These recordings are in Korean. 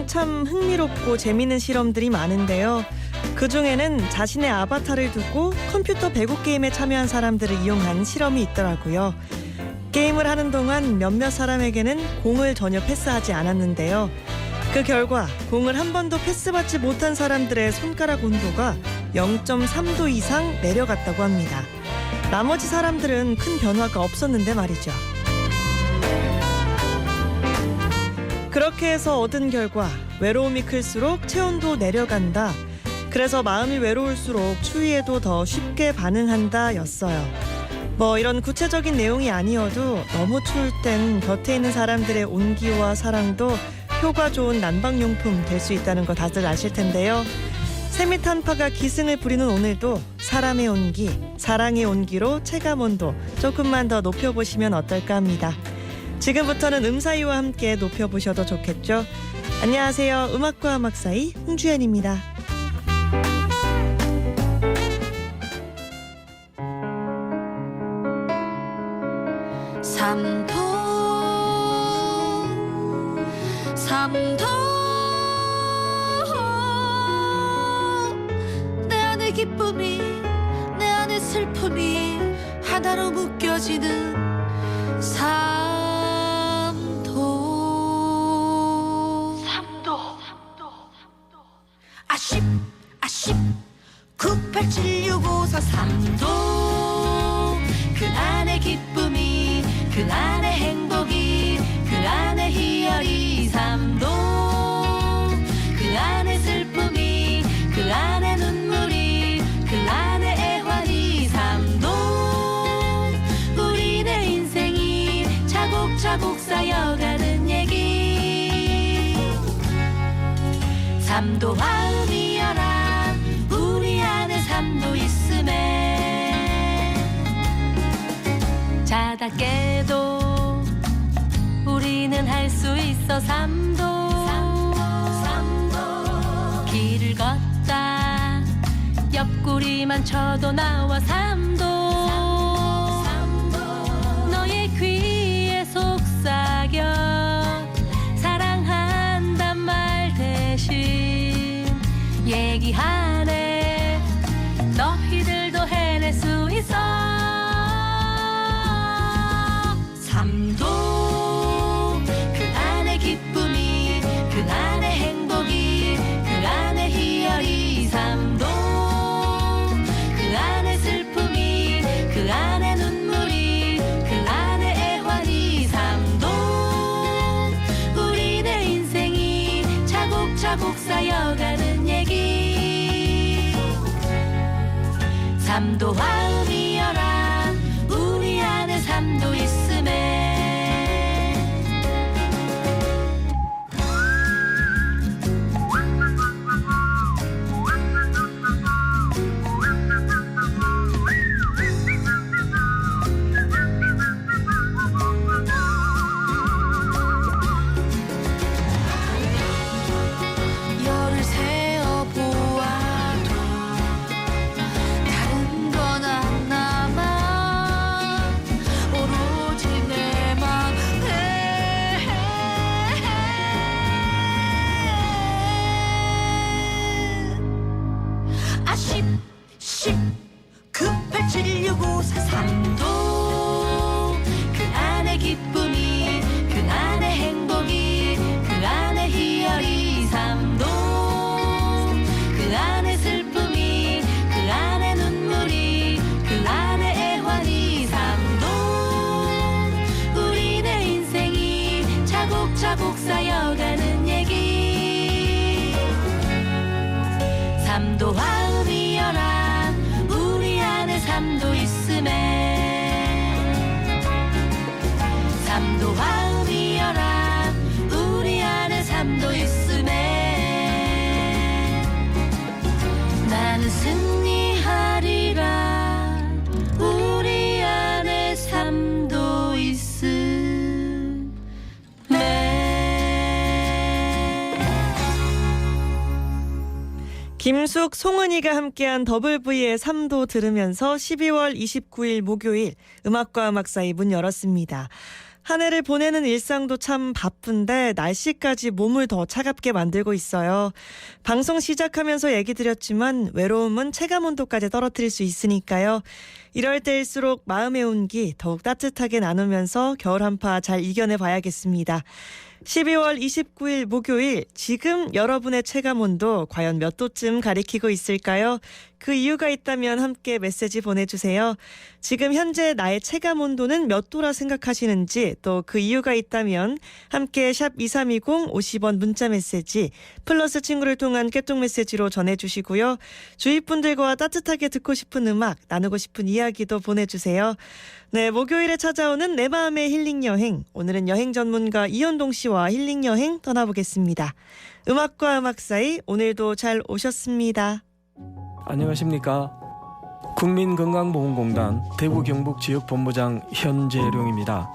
세상엔 참 흥미롭고 재미있는 실험들이 많은데요. 그중에는 자신의 아바타를 두고 컴퓨터 배구 게임에 참여한 사람들을 이용한 실험이 있더라고요. 게임을 하는 동안 몇몇 사람에게는 공을 전혀 패스하지 않았는데요. 그 결과 공을 한 번도 패스받지 못한 사람들의 손가락 온도가 0.3도 이상 내려갔다고 합니다. 나머지 사람들은 큰 변화가 없었는데 말이죠. 그렇게 해서 얻은 결과 외로움이 클수록 체온도 내려간다. 그래서 마음이 외로울수록 추위에도 더 쉽게 반응한다 였어요. 뭐 이런 구체적인 내용이 아니어도 너무 추울 땐 곁에 있는 사람들의 온기와 사랑도 효과 좋은 난방용품 될 수 있다는 거 다들 아실 텐데요. 세미탄파가 기승을 부리는 오늘도 사람의 온기, 사랑의 온기로 체감온도 조금만 더 높여보시면 어떨까 합니다. 지금부터는 음사이와 함께 높여보셔도 좋겠죠. 안녕하세요. 음악과 음악 사이 홍주연입니다. 삼도 내 안에 기쁨이 내 안에 슬픔이 하나로 묶여지는 삼도 아쉽 9876543 삼도 그 안에 기쁨이 그 안에 행복이 그 안에 희열이 삼도 그 안에 슬픔이 그 안에 눈물이 그 안에 애환이 삼도 우리네 인생이 차곡차곡 쌓여가는 얘기 삼도 마음이여라 우리 안에 삼도 있음에 자다 깨도 우리는 할 수 있어 삼도 길을 걷다 옆구리만 쳐도 나와 삼도 너의 귀에 속삭여 사랑한단 말 대신 얘기하네 너희들도 해낼 수 있어 삼도 삼도 그 안에 슬픔이 그 안에 눈물이 그 안에 애환이 삼도 우리네 인생이 차곡차곡 쌓여가는 얘기 삼도 마음이여라 우리 안에 삼도 있음에 삼도 그 안에 기쁨이 그 안에 행복이 그 안에 희열이 삼도 그 안에 슬픔이 그 안에 눈물이 그 안에 애환이 삼도 우리네 인생이 차곡차곡 쌓여가는 얘기 삼도 마음이여라 삼도 있음에 삼도 마음이여라 우리 안에 삼도 있음에 나는 승리하리라 우리 안에 삼도 있음에 김숙, 송은이가 함께한 더블V의 3도 들으면서 12월 29일 목요일 음악과 음악 사이 문 열었습니다. 한 해를 보내는 일상도 참 바쁜데 날씨까지 몸을 더 차갑게 만들고 있어요. 방송 시작하면서 얘기 드렸지만 외로움은 체감온도까지 떨어뜨릴 수 있으니까요. 이럴 때일수록 마음의 온기 더욱 따뜻하게 나누면서 겨울 한파 잘 이겨내 봐야겠습니다. 12월 29일 목요일, 지금 여러분의 체감온도 과연 몇 도쯤 가리키고 있을까요? 그 이유가 있다면 함께 메시지 보내주세요. 지금 현재 나의 체감온도는 몇 도라 생각하시는지, 또 그 이유가 있다면 함께 샵 2320 50원 문자 메시지 플러스 친구를 통한 깨톡 메시지로 전해주시고요. 주위 분들과 따뜻하게 듣고 싶은 음악, 나누고 싶은 이야기도 보내주세요. 네, 목요일에 찾아오는 내 마음의 힐링 여행. 오늘은 여행 전문가 이현동 씨와 힐링 여행 떠나보겠습니다. 음악과 음악 사이, 오늘도 잘 오셨습니다. 안녕하십니까. 국민건강보험공단 대구 경북 지역본부장 현재룡입니다.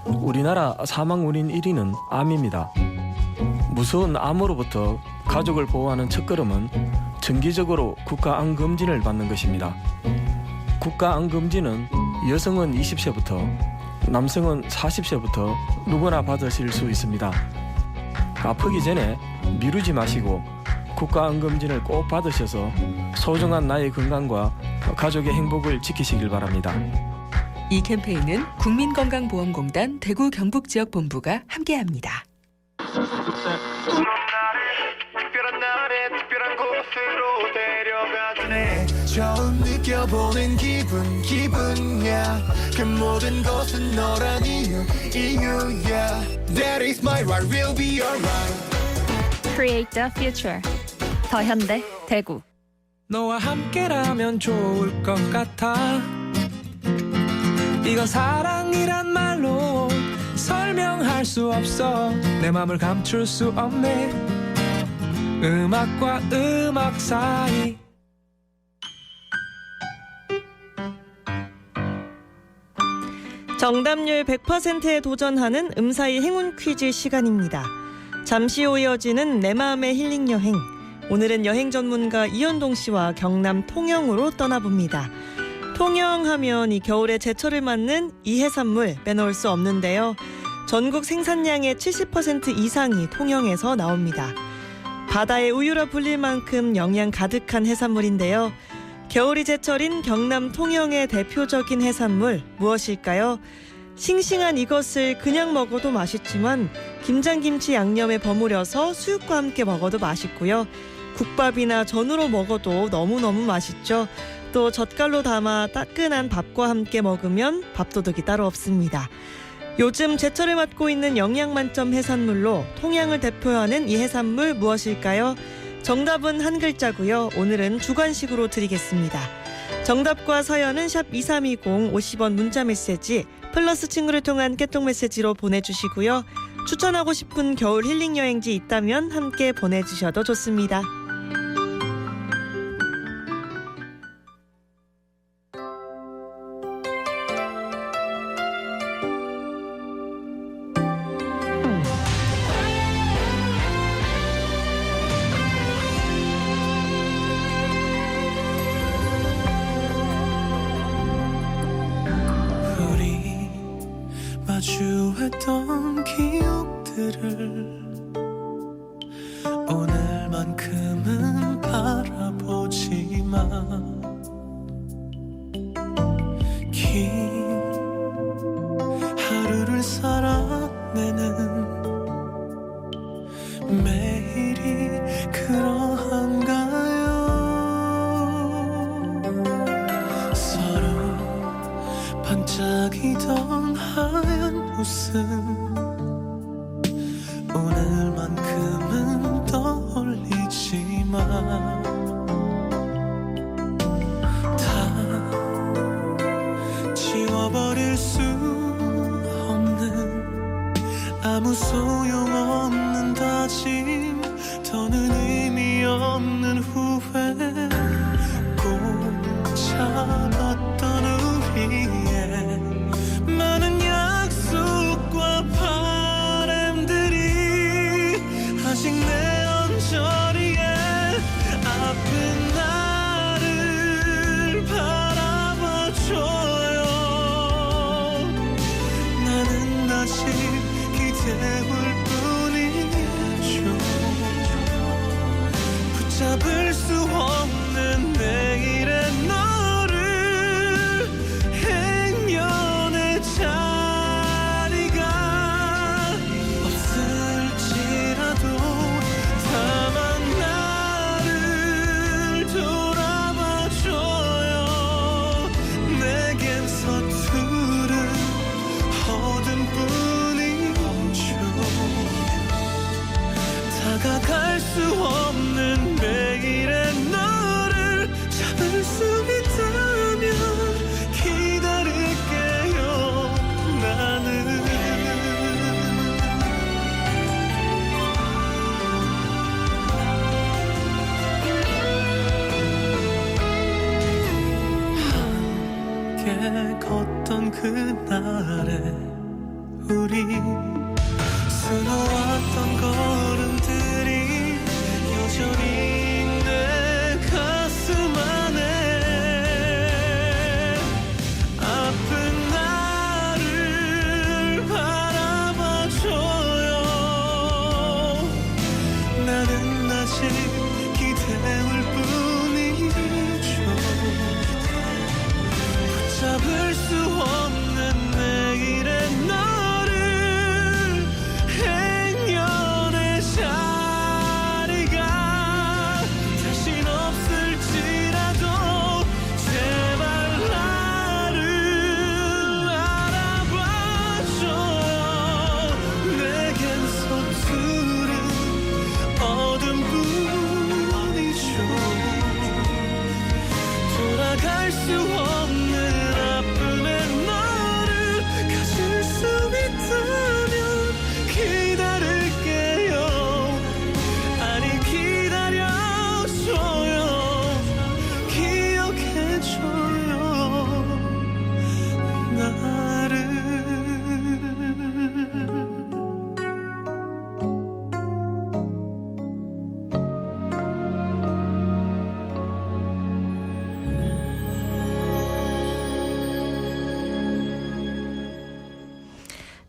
우리나라 사망 원인 1위는 암입니다. 무서운 암으로부터 가족을 보호하는 첫걸음은 정기적으로 국가암검진을 받는 것입니다. 국가암검진은 여성은 20세부터 남성은 40세부터 누구나 받으실 수 있습니다. 아프기 전에 미루지 마시고 국가암검진을 꼭 받으셔서 소중한 나의 건강과 가족의 행복을 지키시길 바랍니다. 이 캠페인은 국민건강보험공단 대구 경북지역본부가 함께합니다. 특별한 날에 특별한 곳으로 데려가주네. 처음 느껴보는 기분이야. 그 모든 것은 너란 이유야. That is my right, we'll be alright. Create the future. 더 현대 대구. 너와 함께라면 좋을 것 같아. 이건 사랑이란 말로 설명할 수 없어. 내 맘을 감출 수 없네. 음악과 음악 사이. 정답률 100%에 도전하는 음사이 행운 퀴즈 시간입니다. 잠시 후 이어지는 내 마음의 힐링 여행. 오늘은 여행 전문가 이현동 씨와 경남 통영으로 떠나봅니다. 통영하면 이 겨울에 제철을 맞는 이 해산물 빼놓을 수 없는데요. 전국 생산량의 70% 이상이 통영에서 나옵니다. 바다의 우유라 불릴 만큼 영양 가득한 해산물인데요. 겨울이 제철인 경남 통영의 대표적인 해산물 무엇일까요? 싱싱한 이것을 그냥 먹어도 맛있지만 김장김치 양념에 버무려서 수육과 함께 먹어도 맛있고요. 국밥이나 전으로 먹어도 너무너무 맛있죠. 또 젓갈로 담아 따끈한 밥과 함께 먹으면 밥도둑이 따로 없습니다. 요즘 제철을 맞고 있는 영양 만점 해산물로 통영을 대표하는 이 해산물 무엇일까요? 정답은 한 글자고요. 오늘은 주관식으로 드리겠습니다. 정답과 사연은 샵 2320 50원 문자 메시지 플러스 친구를 통한 깨톡 메시지로 보내주시고요. 추천하고 싶은 겨울 힐링 여행지 있다면 함께 보내주셔도 좋습니다. 마주했던 기억들을 오늘만큼은 바라보지마. 긴 하루를 살아내는 매일이 그러한가요? 서로 반짝이던 하얀 웃음 오늘만큼은 떠올리지 마. 다 지워버릴 수 없는 아무 소용없는 다짐, 더는 의미 없는 후회, 꼭 잡았던 우리의 많은 약속과 바람들이 아직 내 언저리에 아픈 나를 바라봐줘요. 나는 나 붙잡을 수 없는 내일의 너를 행여내 자리가 없을지라도 다만 나를 돌아봐줘요. 내겐 서투른 어둠뿐이죠. 다가갈 수 없는 내일의 너를 잡을 수 있다면 기다릴게요. 나는 함께 걷던 그날에 우리 수놓았던 걸음들이 여전히 내 가슴 안에 아픈 나를 바라봐줘요. 나는 아직 기대올 뿐이죠. 붙잡을 수 없는 내일의 너를 행여내 자리가 다신 없을지라도 제발 나를 알아봐줘요. 내겐 서투른 어둠뿐이죠. 돌아갈 수 없는 아픔의 너를 가질 수 있다면 기다릴게요. 아니 기다려줘요. 기억해줘요. 나를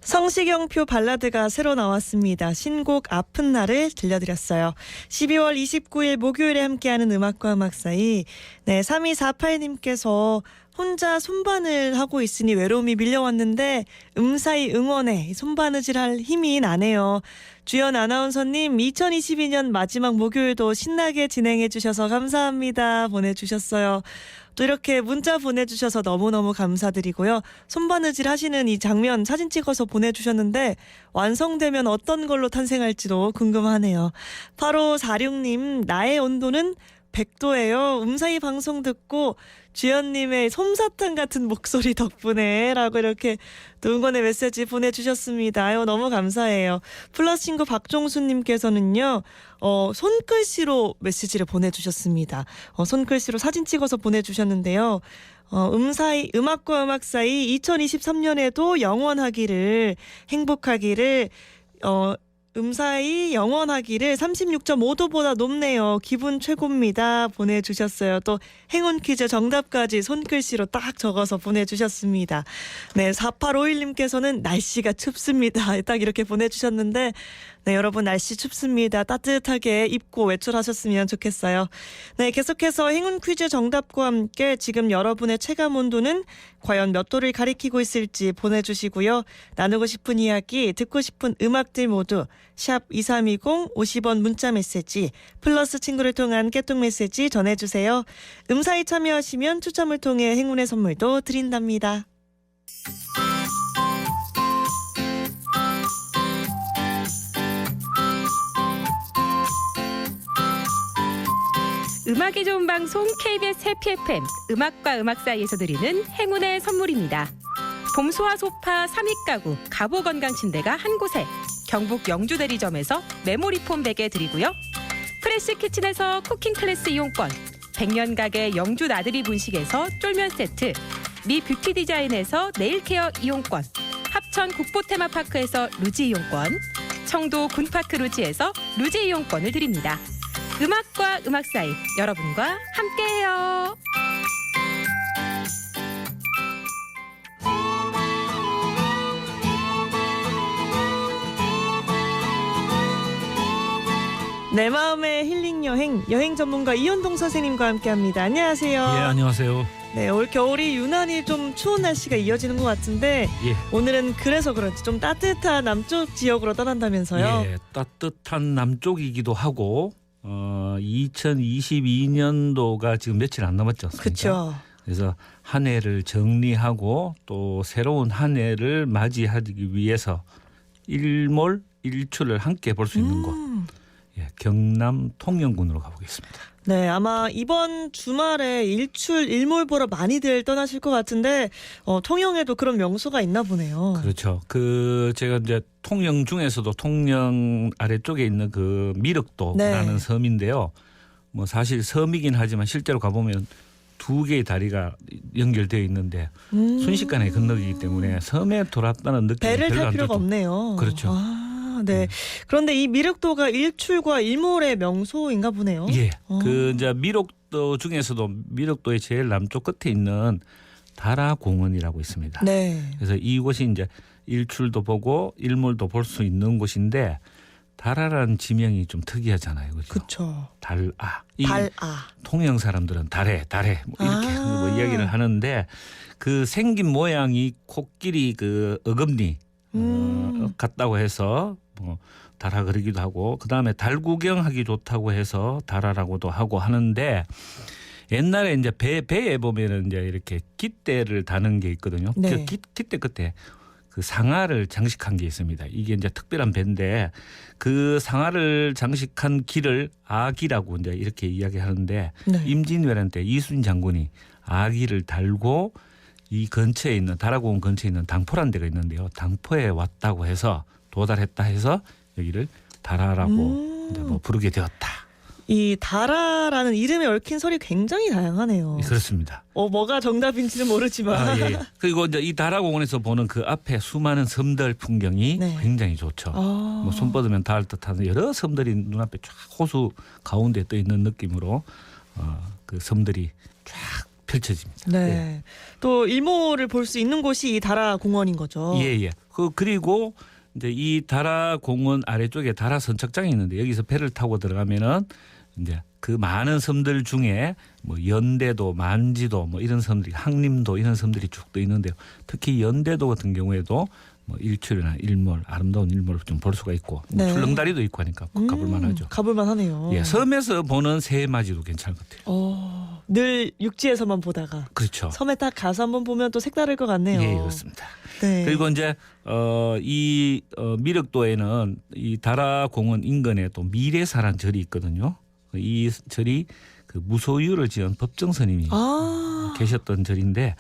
성시경표 발라드가 새로 나왔습니다. 신곡 아픈 날을 들려드렸어요. 12월 29일 목요일에 함께하는 음악과 음악 사이. 네, 3248님께서 혼자 손바늘 하고 있으니 외로움이 밀려왔는데 음사히 응원해 손바느질 할 힘이 나네요. 주연 아나운서님 2022년 마지막 목요일도 신나게 진행해 주셔서 감사합니다 보내주셨어요. 또 이렇게 문자 보내주셔서 너무너무 감사드리고요. 손바느질 하시는 이 장면 사진 찍어서 보내주셨는데 완성되면 어떤 걸로 탄생할지도 궁금하네요. 8546님 나의 온도는 100도예요. 음사히 방송 듣고 주연님의 솜사탕 같은 목소리 덕분에 라고 이렇게 또 응원의 메시지 보내주셨습니다. 아유, 너무 감사해요. 플러스 친구 박종수님께서는요. 손글씨로 메시지를 보내주셨습니다. 손글씨로 사진 찍어서 보내주셨는데요. 음사이 음악과 음악 사이 2023년에도 영원하기를 행복하기를 음사이 영원하기를 36.5도보다 높네요. 기분 최고입니다. 보내주셨어요. 또 행운 퀴즈 정답까지 손글씨로 딱 적어서 보내주셨습니다. 네, 4851님께서는 날씨가 춥습니다. 딱 이렇게 보내주셨는데 네, 여러분 날씨 춥습니다. 따뜻하게 입고 외출하셨으면 좋겠어요. 네, 계속해서 행운 퀴즈 정답과 함께 지금 여러분의 체감 온도는 과연 몇 도를 가리키고 있을지 보내주시고요. 나누고 싶은 이야기, 듣고 싶은 음악들 모두 샵 2320 50원 문자 메시지 플러스 친구를 통한 깨톡 메시지 전해주세요. 음사히 참여하시면 추첨을 통해 행운의 선물도 드린답니다. 음악이 좋은 방송 KBS 해피 FM 음악과 음악 사이에서 드리는 행운의 선물입니다. 봄소화 소파 3위 가구 가보건강침대가 한 곳에 경북 영주대리점에서 메모리폼 베개 드리고요. 프레시 키친에서 쿠킹 클래스 이용권, 100년 가게 영주 나들이 분식에서 쫄면 세트, 미 뷰티 디자인에서 네일케어 이용권, 합천 국보테마파크에서 루지 이용권, 청도 군파크 루지에서 루지 이용권을 드립니다. 음악과 음악 사이 여러분과 함께해요. 내 마음의 힐링 여행 여행 전문가 이현동 선생님과 함께합니다. 안녕하세요. 예, 안녕하세요. 네, 올 겨울이 유난히 좀 추운 날씨가 이어지는 것 같은데 예. 오늘은 그래서 그런지 좀 따뜻한 남쪽 지역으로 떠난다면서요? 예, 따뜻한 남쪽이기도 하고 2022년도가 지금 며칠 안 남았지 않습니까? 그렇죠. 그래서 한 해를 정리하고 또 새로운 한 해를 맞이하기 위해서 일몰, 일출을 함께 볼 수 있는 곳. 예, 경남 통영군으로 가보겠습니다. 네, 아마 이번 주말에 일몰 보러 많이들 떠나실 것 같은데 통영에도 그런 명소가 있나 보네요. 그렇죠. 제가 이제 통영 중에서도 통영 아래쪽에 있는 그 미륵도라는 네. 섬인데요. 뭐 사실 섬이긴 하지만 실제로 가보면 두 개의 다리가 연결되어 있는데 순식간에 건너기기 때문에 섬에 돌았다는 느낌이 배를 별로 탈 안 필요가 들죠. 없네요. 그렇죠. 네. 그런데 이 미륵도가 일출과 일몰의 명소인가 보네요. 예. 이제 미륵도 중에서도 미륵도의 제일 남쪽 끝에 있는 다라공원이라고 있습니다. 네. 그래서 이곳이 이제 일출도 보고 일몰도 볼 수 있는 곳인데 다라라는 지명이 좀 특이하잖아요. 그렇죠? 그렇죠. 달아. 이 달아. 통영 사람들은 달해 뭐 이렇게 뭐 이야기를 하는데 그 생긴 모양이 코끼리 그 어금니 같다고 해서 뭐 달아 그러기도 하고 그다음에 달 구경하기 좋다고 해서 달아라고도 하고 하는데 옛날에 이제 배에 보면은 이제 이렇게 깃대를 다는 게 있거든요. 네. 그 깃대 끝에 그 상아를 장식한 게 있습니다. 이게 이제 특별한 배인데 그 상아를 장식한 기를 아기라고 이제 이렇게 이야기하는데 네. 임진왜란 때 이순 장군이 아기를 달고 이 근처에 있는 다라공원 근처에 있는 당포란 데가 있는데요. 당포에 왔다고 해서 도달했다 해서 여기를 다라라고 이제 뭐 부르게 되었다. 이 다라라는 이름에 얽힌 설이 굉장히 다양하네요. 그렇습니다. 뭐가 정답인지는 모르지만. 아, 예. 그리고 이제 이 다라공원에서 보는 그 앞에 수많은 섬들 풍경이 네. 굉장히 좋죠. 뭐 손 뻗으면 닿을 듯한 여러 섬들이 눈앞에 쫙 호수 가운데 떠 있는 느낌으로 그 섬들이 쫙 펼쳐집니다. 네. 또 일몰을 볼 수 있는 곳이 이 다라 공원인 거죠. 예. 그리고 이제 이 다라 공원 아래쪽에 다라 선착장이 있는데 여기서 배를 타고 들어가면은 이제 그 많은 섬들 중에 뭐 연대도, 만지도 뭐 이런 섬들이 항림도 이런 섬들이 쭉 떠 있는데요. 특히 연대도 같은 경우에도 뭐 일출이나 일몰, 아름다운 일몰을 좀 볼 수가 있고 네. 출렁다리도 있고 하니까 가볼만 하죠. 가볼만 하네요. 예, 섬에서 보는 새마지도 괜찮을 것 같아요. 늘 육지에서만 보다가 그렇죠. 섬에 딱 가서 한번 보면 또 색다를 것 같네요. 예, 그렇습니다. 네. 그리고 이제 이 미륵도에는 이 다라공원 인근에 또 미래사란 절이 있거든요. 이 절이 그 무소유를 지은 법정 스님이 계셨던 절인데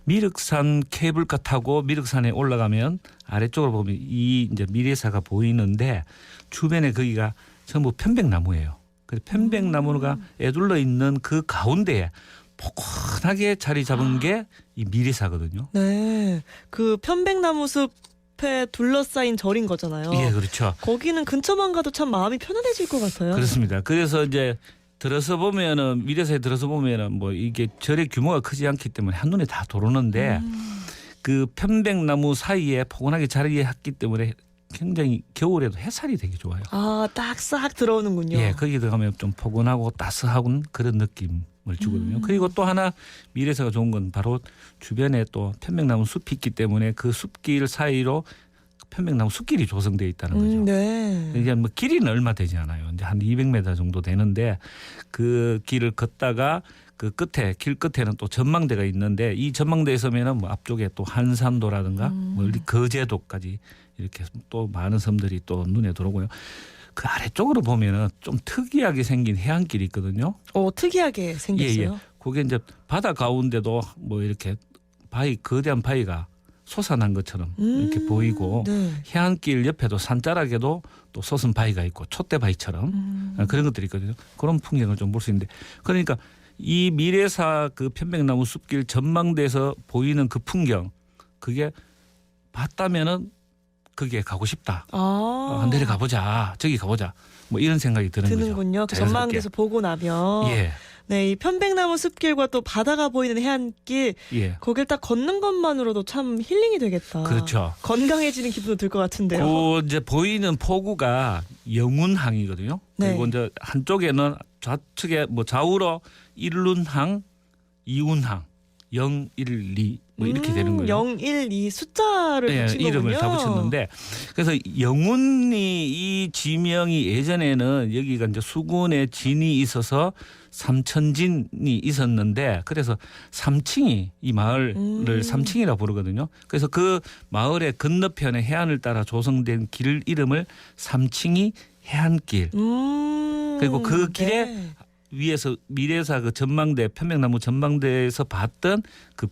미륵산 케이블카 타고 미륵산에 올라가면 아래쪽으로 보면 이 이제 미래사가 보이는데 주변에 거기가 전부 편백나무예요. 그래서 편백나무가 애둘러 있는 그 가운데에 포근하게 자리 잡은 게 이 미래사거든요. 네. 그 편백나무 숲에 둘러싸인 절인 거잖아요. 예, 그렇죠. 거기는 근처만 가도 참 마음이 편안해질 것 같아요. 그렇습니다. 그래서 이제 들어서 보면은 미래사에 들어서 보면은 뭐 이게 절의 규모가 크지 않기 때문에 한눈에 다 들어오는데 그 편백나무 사이에 포근하게 자리했기 때문에 굉장히 겨울에도 햇살이 되게 좋아요. 딱 싹 들어오는군요. 예, 거기 들어가면 좀 포근하고 따스하고 그런 느낌을 주거든요. 그리고 또 하나 미래사가 좋은 건 바로 주변에 또 편백나무 숲이 있기 때문에 그 숲길 사이로 편백나무 숲길이 조성되어 있다는 거죠. 네. 이게 뭐 길이는 얼마 되지 않아요. 이제 한 200m 정도 되는데 그 길을 걷다가 그 끝에 길 끝에는 또 전망대가 있는데 이 전망대에 서면은 뭐 앞쪽에 또 한산도라든가 멀리 거제도까지 이렇게 또 많은 섬들이 또 눈에 들어오고요. 그 아래쪽으로 보면은 좀 특이하게 생긴 해안길이 있거든요. 특이하게 생겼어요. 예. 그게 이제 바다 가운데도 뭐 이렇게 거대한 바위가 솟아난 것처럼 이렇게 보이고 네. 해안길 옆에도 산자락에도 또 솟은 바위가 있고 촛대바위처럼 그런 것들이 있거든요. 그런 풍경을 좀 볼 수 있는데 그러니까 이 미래사 그 편백나무 숲길 전망대에서 보이는 그 풍경 그게 봤다면은 거기에 가고 싶다. 내려가 보자. 저기 가보자. 뭐 이런 생각이 드는 거죠. 드는군요. 그 자연스럽게. 전망대에서 보고 나면. 예. 네, 이 편백나무 숲길과 또 바다가 보이는 해안길, 예. 거길 딱 걷는 것만으로도 참 힐링이 되겠다. 그렇죠. 건강해지는 기분도 들 것 같은데요. 그 이제 보이는 포구가 영운항이거든요. 네. 그리고 이제 한쪽에는 좌측에 뭐 좌우로 일룬항, 이운항, 0, 1, 2 뭐 이렇게 되는 거예요. 0, 1, 2 숫자를 예, 붙인 이름을 거군요. 다 붙였는데 그래서 영운이 이 지명이 예전에는 여기가 이제 수군에 진이 있어서 삼천진이 있었는데 그래서 삼칭이 이 마을을 삼칭이라 부르거든요. 그래서 그 마을의 건너편에 해안을 따라 조성된 길 이름을 삼칭이 해안길. 그리고 그 길에 네. 위에서 미래사 그 전망대 편백나무 전망대에서 봤던 그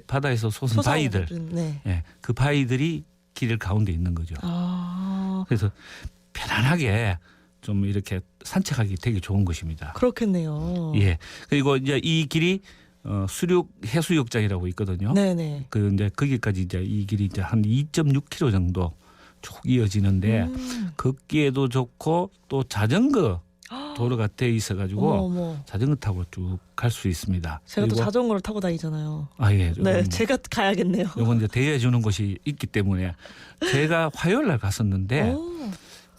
바다에서 솟은 바위들, 네. 예, 그 바위들이 길 가운데 있는 거죠. 아, 그래서 편안하게 좀 이렇게 산책하기 되게 좋은 곳입니다. 그렇겠네요. 예. 그리고 이제 이 길이 수륙 해수욕장이라고 있거든요. 네네. 그 이제 거기까지 이제 이 길이 이제 한 2.6km 정도 쭉 이어지는데 걷기에도 좋고 또 자전거 도로가 돼 있어가지고 어머. 자전거 타고 쭉 갈 수 있습니다. 제가 또 그리고 자전거를 타고 다니잖아요. 아 예. 네, 제가 가야겠네요. 요건 이제 대여해 주는 곳이 있기 때문에 제가 화요일 날 갔었는데 오.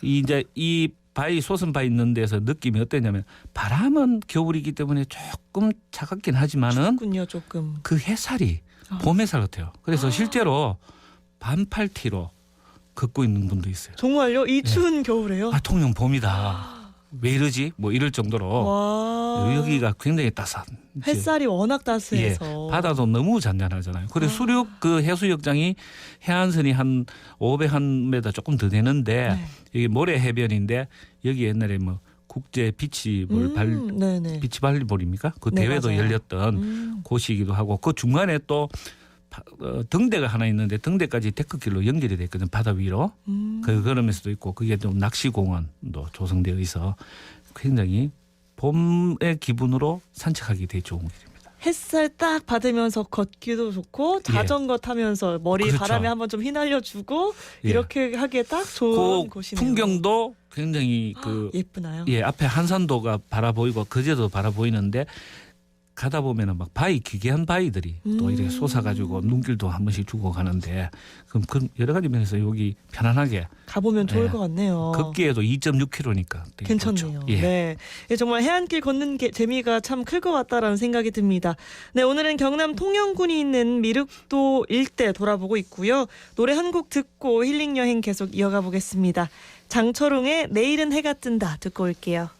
이제 이 바위 솟은 바위 있는 데서 느낌이 어땠냐면 바람은 겨울이기 때문에 조금 차갑긴 하지만은 군요 조금. 그 햇살이 봄 햇살 같아요. 그래서 실제로 반팔티로 걷고 있는 분도 있어요. 정말요? 이 추운 겨울에요? 아, 통영 봄이다. 왜 이러지? 뭐 이럴 정도로 와. 여기가 굉장히 따스한. 햇살이 워낙 따스해서. 예, 바다도 너무 잔잔하잖아요. 그리고 수륙 그 해수욕장이 해안선이 한 500m 조금 더 되는데 네. 여기 모래 해변인데 여기 옛날에 뭐 국제 비치볼 네네. 비치 발리볼입니까? 그 네, 대회도 맞아요. 열렸던 곳이기도 하고 그 중간에 또 등대가 하나 있는데 등대까지 데크길로 연결이 돼 있거든 바다 위로. 그러면서도 있고 그게 좀 낚시공원도 조성되어 있어 굉장히 봄의 기분으로 산책하기 되게 좋은 길입니다. 햇살 딱 받으면서 걷기도 좋고 자전거 타면서 머리 그렇죠. 바람에 한번 좀 휘날려주고 예. 이렇게 하기에 딱 좋은 그 곳이네요. 풍경도 굉장히 예쁘나요? 예 앞에 한산도가 바라보이고 거제도 바라보이는데 가다 보면은 막 바위 기괴한 바위들이 또 이렇게 솟아가지고 눈길도 한 번씩 주고 가는데 그럼 여러 가지 면에서 여기 편안하게 가보면 좋을 네. 것 같네요. 걷기에도 2.6km니까 괜찮네요. 예. 네, 예, 정말 해안길 걷는 재미가 참 클 것 같다라는 생각이 듭니다. 네, 오늘은 경남 통영군이 있는 미륵도 일대 돌아보고 있고요. 노래 한 곡 듣고 힐링 여행 계속 이어가 보겠습니다. 장철웅의 내일은 해가 뜬다 듣고 올게요.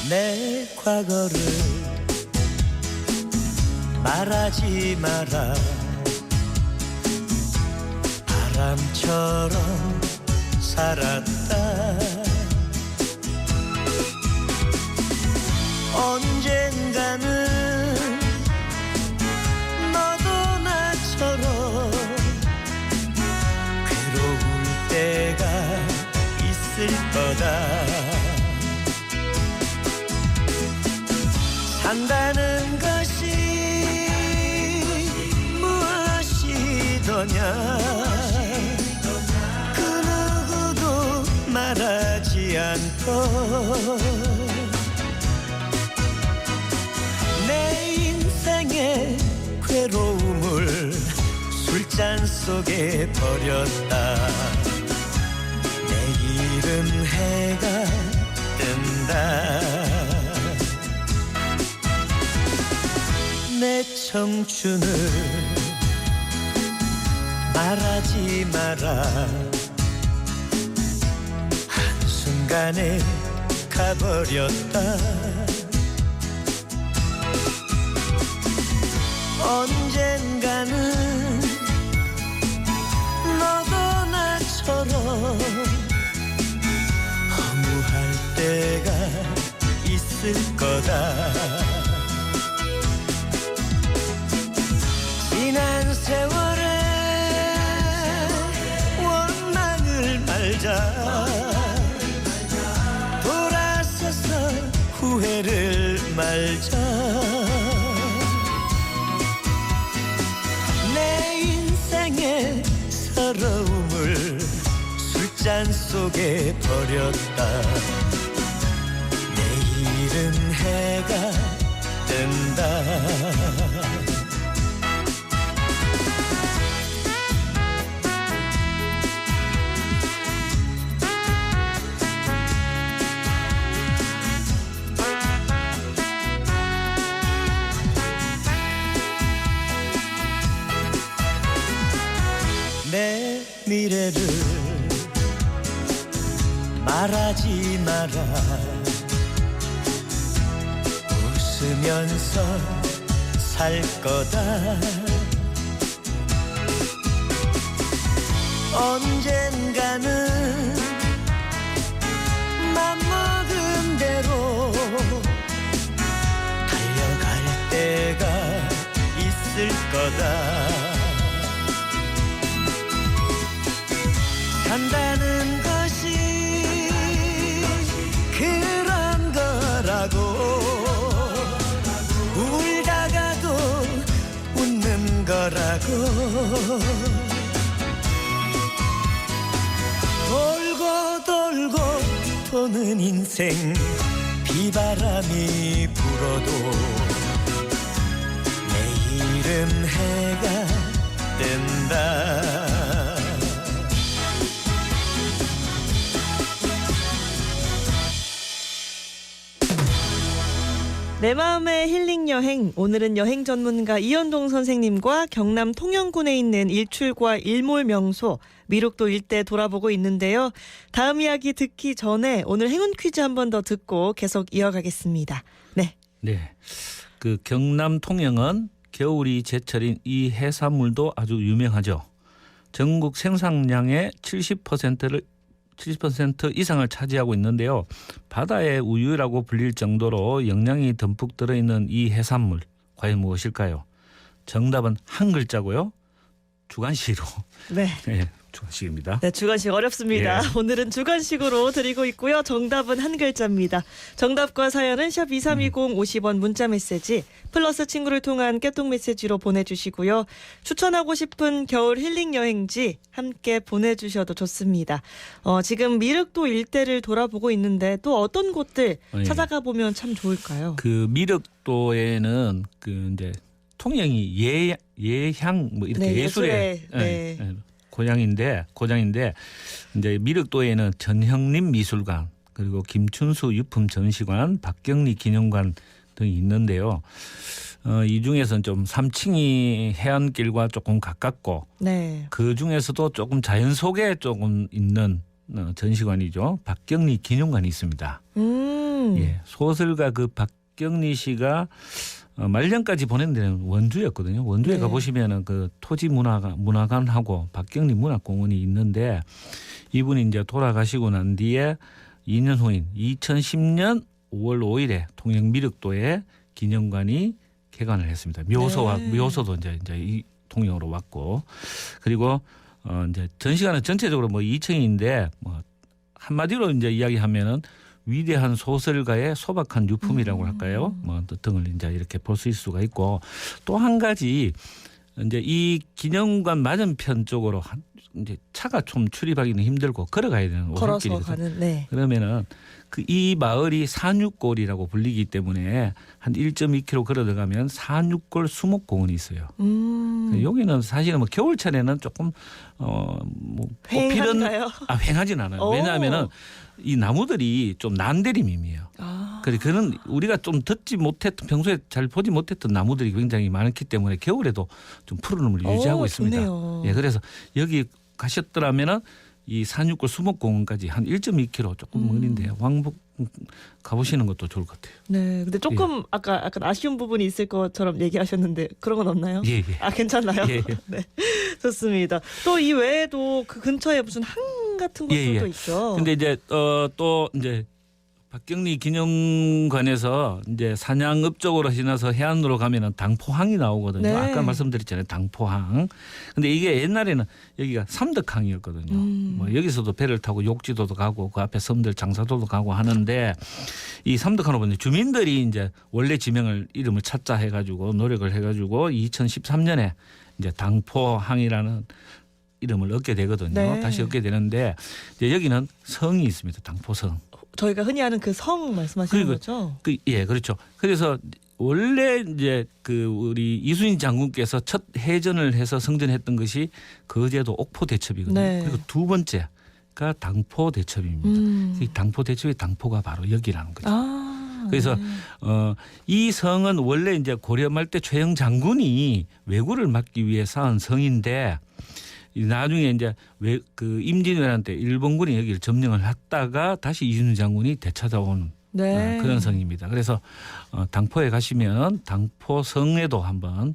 내 과거를 말하지 마라 바람처럼 살았다 언젠가는 너도 나처럼 괴로울 때가 있을 거다 산다는 것이 무엇이더냐 그 누구도 말하지 않고 내 인생의 괴로움을 술잔 속에 버렸다 내일은 해가 뜬다 내 청춘을 말하지 마라 한순간에 가버렸다 언젠가는 너도 나처럼 허무할 때가 있을 거다 지난 세월에 원망을 말자 말자 돌아서서 후회를 말자 내 인생의 서러움을 술잔 속에 버렸다 내일은 해가 뜬다 내 미래를 말하지 마라 웃으면서 살 거다 언젠가는 맘먹은 대로 달려갈 때가 있을 거다 산다는 것이 그런 거라고 울다가도 웃는 거라고 돌고 돌고 도는 인생 비바람이 불어도 내일은 해가 뜬다 내 마음의 힐링 여행. 오늘은 여행 전문가 이현동 선생님과 경남 통영군에 있는 일출과 일몰 명소 미륵도 일대 돌아보고 있는데요. 다음 이야기 듣기 전에 오늘 행운 퀴즈 한 번 더 듣고 계속 이어가겠습니다. 네. 네. 그 경남 통영은 겨울이 제철인 이 해산물도 아주 유명하죠. 전국 생산량의 70% 이상을 차지하고 있는데요. 바다의 우유라고 불릴 정도로 영양이 듬뿍 들어있는 이 해산물 과연 무엇일까요? 정답은 한 글자고요. 주관식으로. 네. 네, 주관식입니다. 네, 주관식 어렵습니다. 예. 오늘은 주관식으로 드리고 있고요. 정답은 한 글자입니다. 정답과 사연은 샵 2320 50원 문자 메시지 플러스 친구를 통한 깨톡 메시지로 보내주시고요. 추천하고 싶은 겨울 힐링 여행지 함께 보내주셔도 좋습니다. 지금 미륵도 일대를 돌아보고 있는데 또 어떤 곳들 예. 찾아가 보면 참 좋을까요? 그 미륵도에는 그 이제 통영이 예향 뭐 이렇게 네, 예술의 네. 고장인데 이제 미륵도에는 전형림 미술관 그리고 김춘수 유품 전시관, 박경리 기념관 등이 있는데요. 이 중에서는 좀 삼칭이 해안길과 조금 가깝고 네. 그 중에서도 조금 자연 속에 조금 있는 전시관이죠. 박경리 기념관이 있습니다. 예, 소설가 그 박경리 씨가 말년까지 보낸 데는 원주였거든요. 원주에 네. 가보시면은 그 토지 문화관하고 박경리 문화공원이 있는데 이분이 이제 돌아가시고 난 뒤에 2년 후인 2010년 5월 5일에 통영 미륵도에 기념관이 개관을 했습니다. 묘소도 이제 이 통영으로 왔고 그리고 이제 전시관은 전체적으로 뭐 2층인데 뭐 한마디로 이제 이야기하면은 위대한 소설가의 소박한 유품이라고 할까요? 뭐 등을 이제 이렇게 볼 수 있을 수가 있고 또 한 가지 이제 이 기념관 맞은편 쪽으로 이제 차가 좀 출입하기는 힘들고 걸어가야 되는 걸어서 오솔길이죠. 가는. 네. 그러면은 이 마을이 산육골이라고 불리기 때문에 한 1.2km 걸어 들어가면 산육골 수목공원이 있어요. 여기는 사실은 뭐 겨울철에는 조금 뭐 휑한가요? 휑하진 않아요. 왜냐하면은 이 나무들이 좀 난데림임이에요. 그래서 그는 우리가 좀 듣지 못했던 평소에 잘 보지 못했던 나무들이 굉장히 많기 때문에 겨울에도 좀 푸른음을 유지하고 있습니다. 좋네요. 예, 그래서 여기 가셨더라면은 이 산육골 수목공원까지 한 1.2km 조금 멀는데요. 왕복 가보시는 것도 좋을 것 같아요. 네, 근데 조금 아까 약간 아쉬운 부분이 있을 것처럼 얘기하셨는데 그런 건 없나요? 예, 예. 아, 괜찮나요? 예, 예. 네, 좋습니다. 또 이 외에도 그 근처에 무슨 항 같은 곳도 예, 예. 있죠. 근데 이제 또 이제 박경리 기념관에서 이제 산양읍 쪽으로 지나서 해안으로 가면은 당포항이 나오거든요. 네. 아까 말씀드렸잖아요. 당포항. 근데 이게 옛날에는 여기가 삼덕항이었거든요. 뭐 여기서도 배를 타고 욕지도도 가고 그 앞에 섬들 장사도도 가고 하는데 이 삼덕항으로 보면 주민들이 이제 원래 지명을 이름을 찾자 해가지고 노력을 해가지고 2013년에 이제 당포항이라는 이름을 얻게 되거든요. 네. 다시 얻게 되는데 이제 여기는 성이 있습니다. 당포성. 저희가 흔히 아는 그 성 말씀하시는 그리고 거죠? 예, 그렇죠. 그래서 원래 이제 그 우리 이순신 장군께서 첫 해전을 해서 성전했던 것이 거제도 옥포 대첩이거든요. 네. 그리고 두 번째가 당포 대첩입니다. 이 당포 대첩의 당포가 바로 여기라는 거죠. 아, 그래서 네. 이 성은 원래 이제 고려 말 때 최영 장군이 왜구를 막기 위해 쌓은 성인데 나중에 이제 그 임진왜란 때 일본군이 여기를 점령을 했다가 다시 이순신 장군이 되찾아온 네. 그런 성입니다. 그래서 당포에 가시면 당포성에도 한번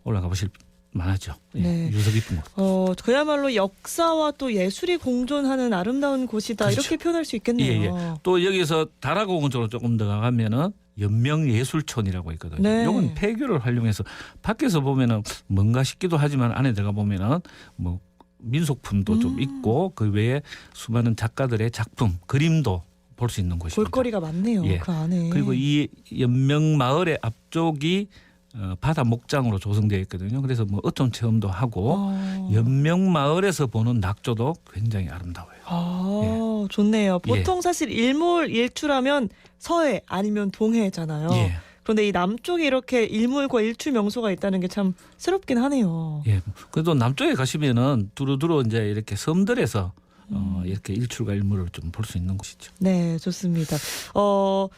올라가 보실 만하죠. 예, 네. 유서 깊은 곳. 그야말로 역사와 또 예술이 공존하는 아름다운 곳이다. 그렇죠. 이렇게 표현할 수 있겠네요. 예. 또 여기서 다라공원 쪽으로 조금 더 가면은 연명예술촌이라고 있거든요. 네. 이건 폐교를 활용해서 밖에서 보면은 뭔가 싶기도 하지만 안에 들어가 보면은 뭐 민속품도 좀 있고 그 외에 수많은 작가들의 작품, 그림도 볼 수 있는 곳입니다. 볼거리가 많네요. 예. 그 안에. 그리고 이 연명마을의 앞쪽이 바다 목장으로 조성되어 있거든요. 그래서 뭐 어촌 체험도 하고 연명마을에서 보는 낙조도 굉장히 아름다워요. 좋네요. 예. 보통 사실 일몰일출하면 서해 아니면 동해잖아요. 예. 그런데 이 남쪽에 이렇게 일몰과 일출 명소가 있다는 게 참 새롭긴 하네요. 예. 그래도 남쪽에 가시면은 두루두루 이제 이렇게 섬들에서 이렇게 일출과 일몰을 좀 볼 수 있는 곳이죠. 네, 좋습니다.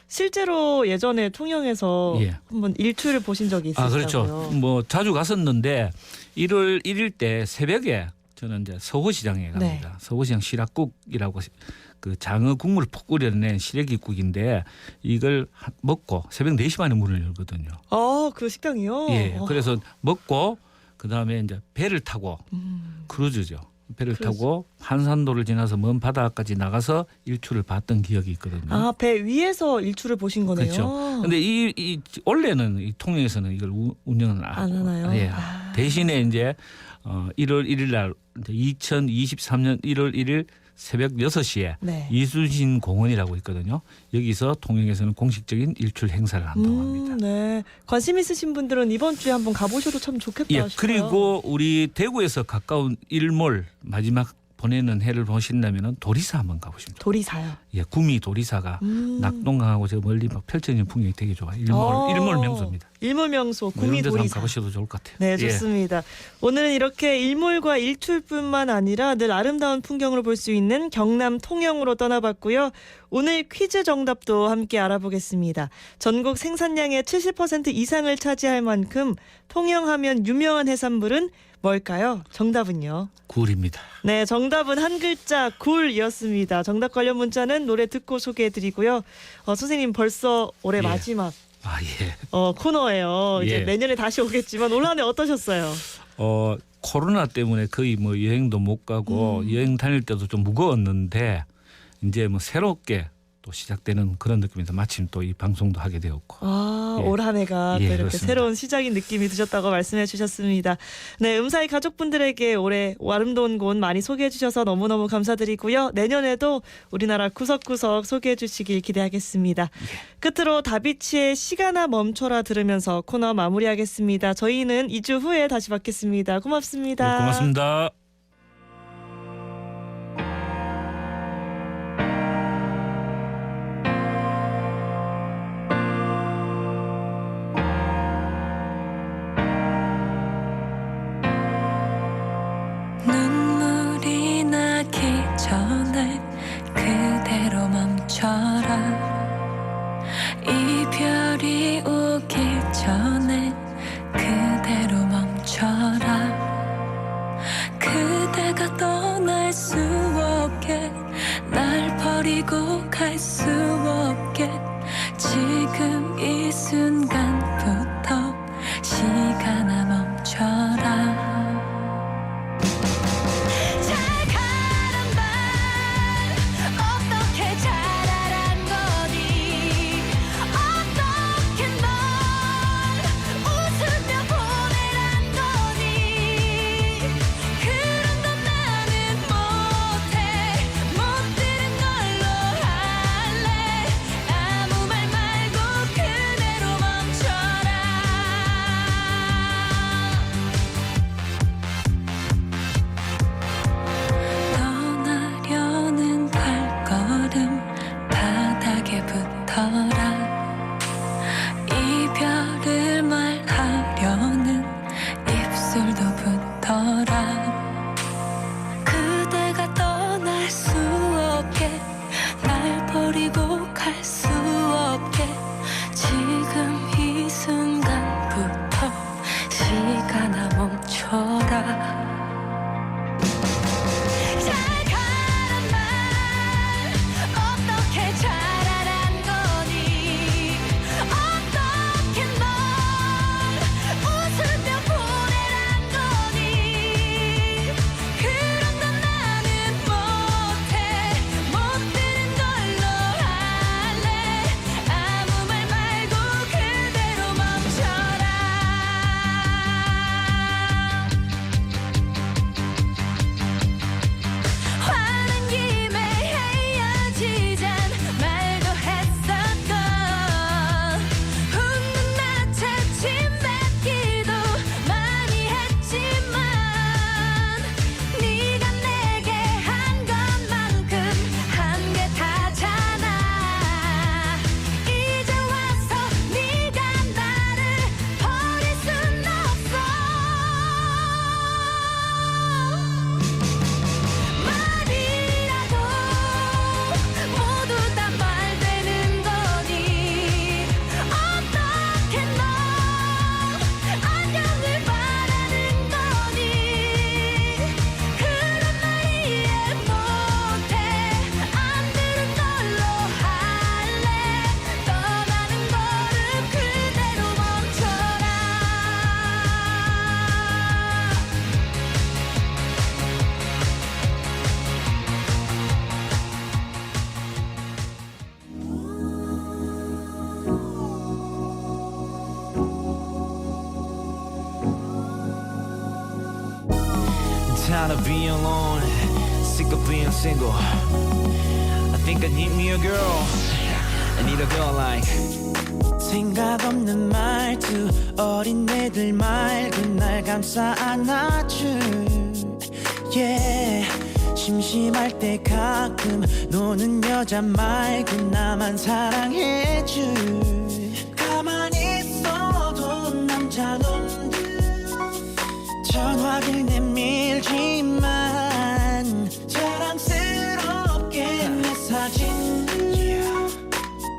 실제로 예전에 통영에서 예. 한번 일출을 보신 적이 있으시다고요? 그렇죠. 뭐 자주 갔었는데 1월 1일 때 새벽에 저는 이제 서호시장에 갑니다. 네. 서호시장 시락국이라고 그 장어 국물을 푹 끓여낸 시래기국인데 이걸 먹고 새벽 4시 반에 문을 열거든요. 그 식당이요? 예. 그래서 먹고 그다음에 이제 배를 타고 크루즈죠. 배를 크루즈. 타고 한산도를 지나서 먼 바다까지 나가서 일출을 봤던 기억이 있거든요. 배 위에서 일출을 보신 거네요. 그렇죠. 근데 이 원래는 이 통영에서는 이걸 운영을 안 하나요? 예. 대신에 이제 1월 1일 날 2023년 1월 1일 새벽 6시에 네. 이순신 공원이라고 있거든요. 여기서 통영에서는 공식적인 일출 행사를 한다고 합니다. 네. 관심 있으신 분들은 이번 주에 한번 가보셔도 참 좋겠다 예, 싶어요. 그리고 우리 대구에서 가까운 일몰 마지막 보내는 해를 보신다면은 도리사 한번 가보십니다. 도리사요. 예, 구미 도리사가 낙동강하고 저 멀리 막 펼쳐지는 풍경이 되게 좋아요. 일몰 명소입니다. 일몰 명소 뭐 구미 이런 데도 한번 도리사. 가보셔도 좋을 것 같아요. 네, 예. 좋습니다. 오늘은 이렇게 일몰과 일출뿐만 아니라 늘 아름다운 풍경을 볼 수 있는 경남 통영으로 떠나봤고요. 오늘 퀴즈 정답도 함께 알아보겠습니다. 전국 생산량의 70% 이상을 차지할 만큼 통영하면 유명한 해산물은 뭘까요? 정답은요? 굴입니다. 네, 정답은 한 글자 굴이었습니다. 정답 관련 문자는 노래 듣고 소개해드리고요. 선생님 벌써 올해 예. 마지막 아 예. 코너예요. 이제 예. 내년에 다시 오겠지만 올 한 해 어떠셨어요? 코로나 때문에 거의 뭐 여행도 못 가고 여행 다닐 때도 좀 무거웠는데 이제 뭐 새롭게 또 시작되는 그런 느낌에서 마침 또 이 방송도 하게 되었고. 예. 올 한 해가 또 예, 이렇게 그렇습니다. 새로운 시작인 느낌이 드셨다고 말씀해 주셨습니다. 네, 음사이 가족분들에게 올해 아름다운 곳 많이 소개해 주셔서 너무너무 감사드리고요. 내년에도 우리나라 구석구석 소개해 주시길 기대하겠습니다. 끝으로 다비치의 시간아 멈춰라 들으면서 코너 마무리하겠습니다. 저희는 2주 후에 다시 뵙겠습니다. 고맙습니다. 네, 고맙습니다. 눈물이 나기 전에 그대로 멈춰라 이별이 오기 전에 그대로 멈춰라 그대가 떠날 수 없게 날 버리고 갈 수 없게 지금 이 순간부터 시간아 멈춰라 잘 가란 말 어떻게 잘하란 거니 tired of being alone, sick of being single. I think I need me a girl. I need a girl like. 생각 없는 말투 어린애들 말고 날 감싸 안아줄 yeah. 심심할 때 가끔 노는 여자 말고 나만 사랑해줄 가만히 있어도 남자놈들 전화기를 내밀지만 자랑스럽게 내 사진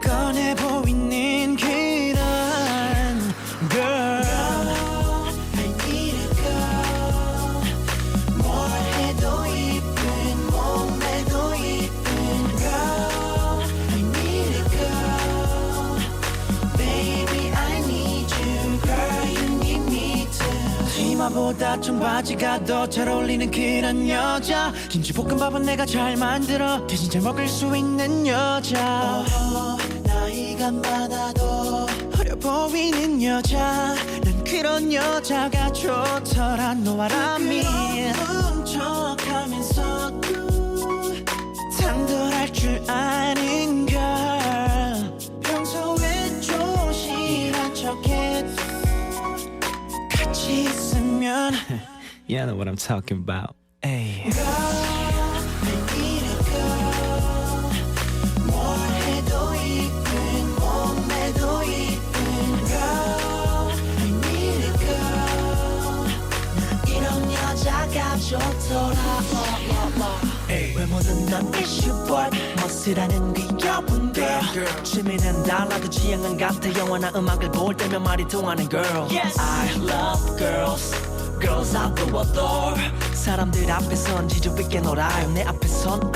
꺼내 보이는 그런 girl I need a girl 뭘 해도 이쁜 몸매도 이쁜 girl I need a girl baby I need you girl you need me too 치마보다 청바지가 더 잘 어울리는 그런 여자 김치볶음밥은 내가 잘 만들어 대신 잘 먹을 수 있는 여자 나이가 많아도 어려 보이는 여자 난 그런 여자가 좋더라 너와라미 훔쳐가면서도 당돌할 줄 아는 걸 평소에 조심한 척해도 같이 있으면 You know what I'm talking about Ay. 외모는 넌 issue but 멋이라는 귀여운 girl 취미는 달라도 취향은 같아 영화나 음악을 볼 때면 말이 통하는 girl yes. I love girls Girls I do adore 사람들 앞에선 지저 있게 놀아요 내 앞에선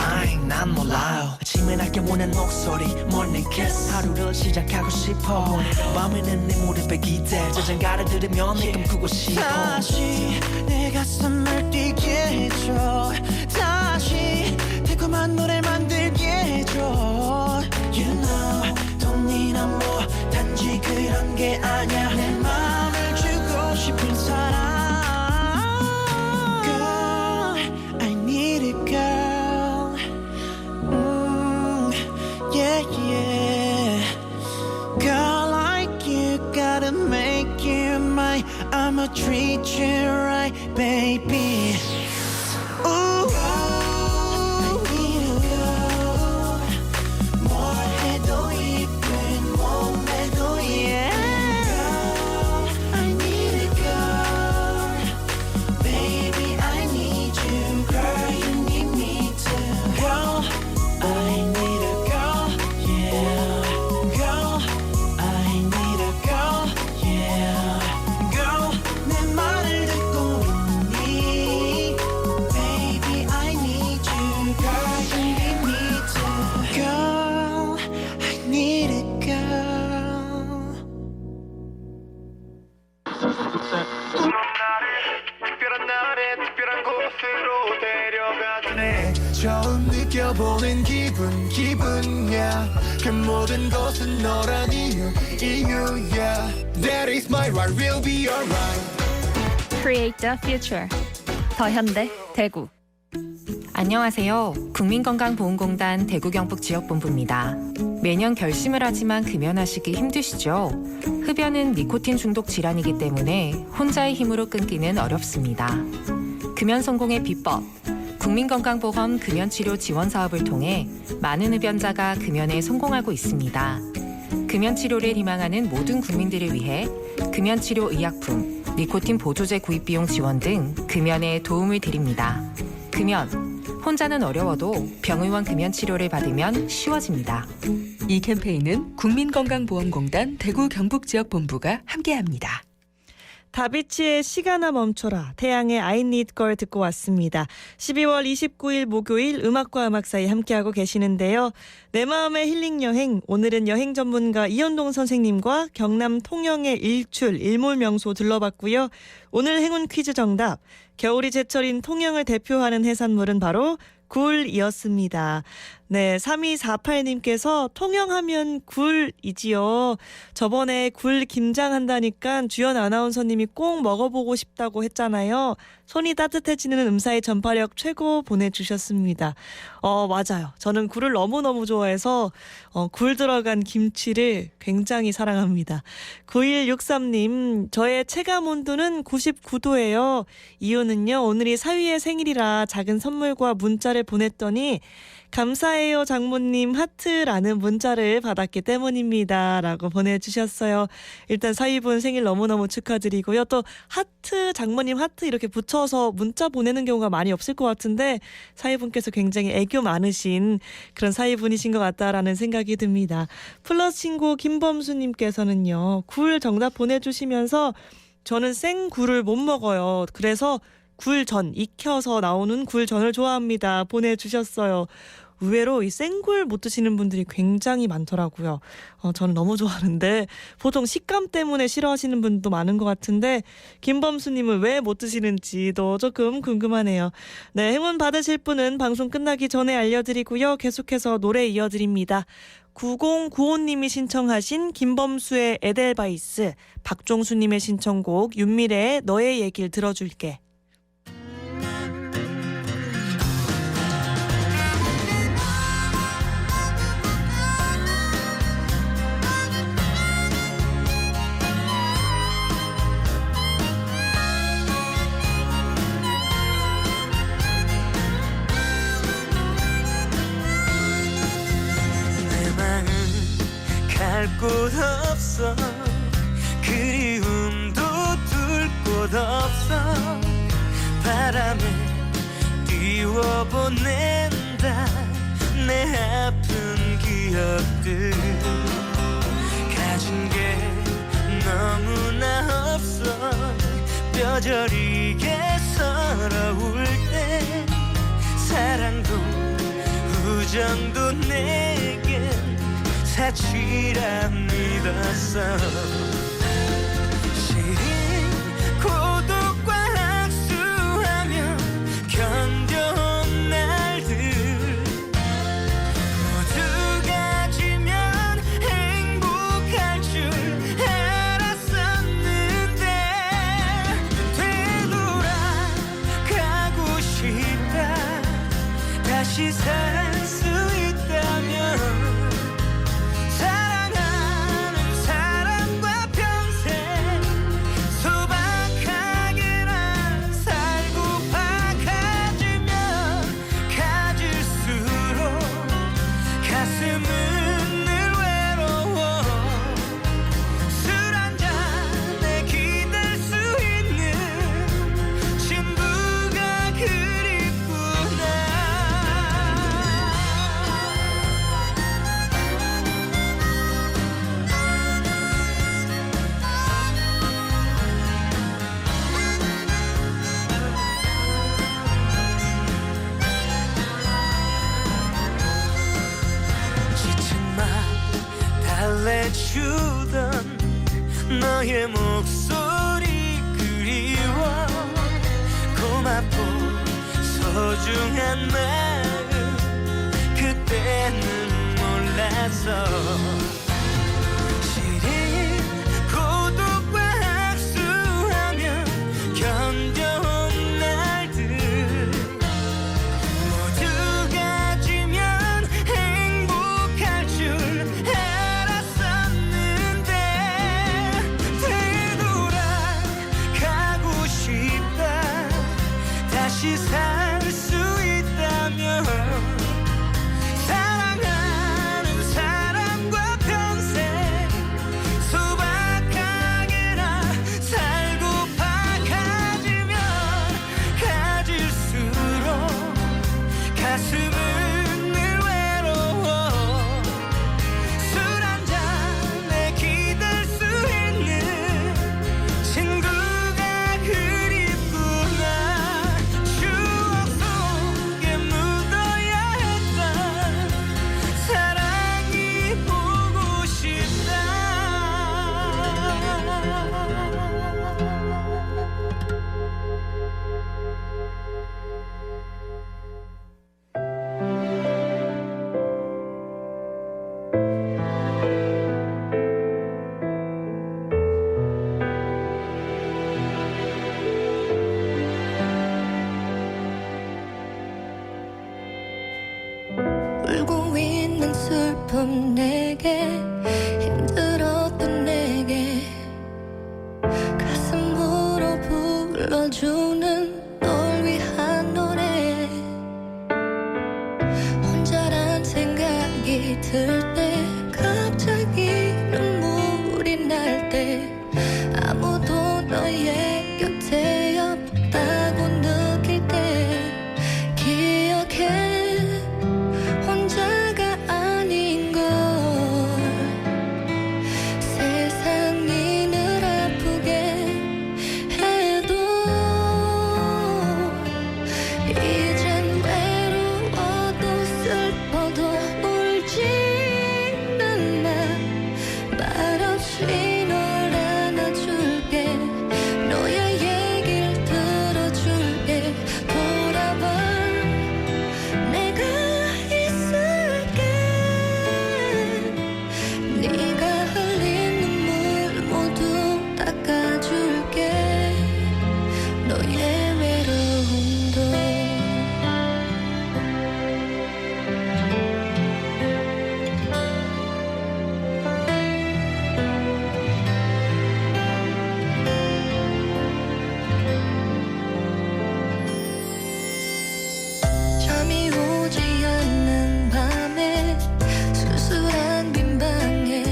난 몰라요 아침에 날게 오는 목소리 morning kiss 하루를 시작하고 싶어 밤에는 내 무릎에 기대 자장가를 들으면 내 꿈꾸고 싶어 다시 내 가슴을 뛰게 해줘 다시 달콤한 노래 만들게 해줘 You know 돈이나 뭐 단지 그런 게 아냐 내 마음을 주고 싶은 사람 Yeah, yeah. Girl like you, gotta make you mine. I'ma treat you right, baby. Ooh. I need a girl. 뭘 해도 이쁜 몸매도 yeah. Girl, I need a girl. Baby, I need you, girl. You need me too, girl. I need a girl, yeah. Girl, I need a girl, yeah. Girl, 내 말을 듣고 있니? Baby, I need you, girl, you need me too. Girl, I need a girl. 특별한 날에 특별한 곳으로 데려가주네. 처음 느껴보는 기분이야 그 모든 것은 너란 이유야 That is my right, we'll be alright Create the future. 더 현대 대구. 안녕하세요. 국민건강보험공단 대구 경북 지역본부입니다. 매년 결심을 하지만 금연하시기 힘드시죠? 흡연은 니코틴 중독 질환이기 때문에 혼자의 힘으로 끊기는 어렵습니다. 금연 성공의 비법. 국민건강보험 금연치료 지원 사업을 통해 많은 흡연자가 금연에 성공하고 있습니다. 금연치료를 희망하는 모든 국민들을 위해 금연치료 의약품, 니코틴 보조제 구입 비용 지원 등 금연에 도움을 드립니다. 금연, 혼자는 어려워도 병의원 금연치료를 받으면 쉬워집니다. 이 캠페인은 국민건강보험공단 대구 경북지역본부가 함께합니다. 다비치의 시간아 멈춰라, 태양의 I Need Girl 듣고 왔습니다. 12월 29일 목요일 음악과 음악 사이 함께하고 계시는데요. 내 마음의 힐링 여행, 오늘은 여행 전문가 이현동 선생님과 경남 통영의 일출, 일몰명소 들러봤고요. 오늘 행운 퀴즈 정답, 겨울이 제철인 통영을 대표하는 해산물은 바로 굴이었습니다. 네, 3248님께서 통영하면 굴이지요. 저번에 굴 김장 한다니까 주연 아나운서님이 꼭 먹어보고 싶다고 했잖아요. 손이 따뜻해지는 음사의 전파력 최고 보내주셨습니다. 맞아요. 저는 굴을 너무너무 좋아해서 굴 들어간 김치를 굉장히 사랑합니다. 9163님, 저의 체감 온도는 99도예요. 이유는요, 오늘이 사위의 생일이라 작은 선물과 문자를 보냈더니 감사해요 장모님 하트라는 문자를 받았기 때문입니다. 라고 보내주셨어요. 일단 사위분 생일 너무너무 축하드리고요. 또 하트, 장모님 하트 이렇게 붙여서 문자 보내는 경우가 많이 없을 것 같은데 사위분께서 굉장히 애교 많으신 그런 사위분이신 것 같다라는 생각이 듭니다. 플러스 친구 김범수님께서는요. 굴 정답 보내주시면서 저는 생굴을 못 먹어요. 그래서 굴전, 익혀서 나오는 굴전을 좋아합니다. 보내주셨어요. 의외로 이 생굴 못 드시는 분들이 굉장히 많더라고요. 저는 너무 좋아하는데 보통 식감 때문에 싫어하시는 분도 많은 것 같은데 김범수님은 왜 못 드시는지도 조금 궁금하네요. 네, 행운 받으실 분은 방송 끝나기 전에 알려드리고요. 계속해서 노래 이어드립니다. 9095님이 신청하신 김범수의 에델바이스, 박종수님의 신청곡 윤미래의 너의 얘길 들어줄게. 갈 곳 없어 그리움도 둘 곳 없어 바람에 띄워보낸다 내 아픈 기억들 가진 게 너무나 없어 뼈저리게 서러울 때 사랑도 우정도 내겐 사치라 믿었어 시린 고독과 학수하며 견뎌온 날들 모두가 지면 행복할 줄 알았었는데 되돌아가고 싶다 다시 살 수 있다면 달래주던 너의 목소리 그리워 고맙고 소중한 마음 그때는 몰랐어 시린 고독과 학수하며 견뎌온 날들 모두가 지면 행복할 줄 다시 살 수 있다면 사랑하는 사람과 슬픔 내게 힘들었던 내게 가슴으로 불러주는 널 위한 노래 혼자란 생각이 들 때 갑자기 눈물이 날 때 아무도 너의 곁에 없다고 느낄 때 기억해 혼자가 아닌 걸 세상이 늘 아프게 해도 이젠 외로워도 슬퍼도 울지는 마 말없이 널 안아줄게 너의 얘길 들어줄게 돌아봐 내가 있을게 네가 흘린 눈물 모두 닦아줄게 너의 외로움도 잠이 오지 않는 밤에 쓸쓸한 빈방에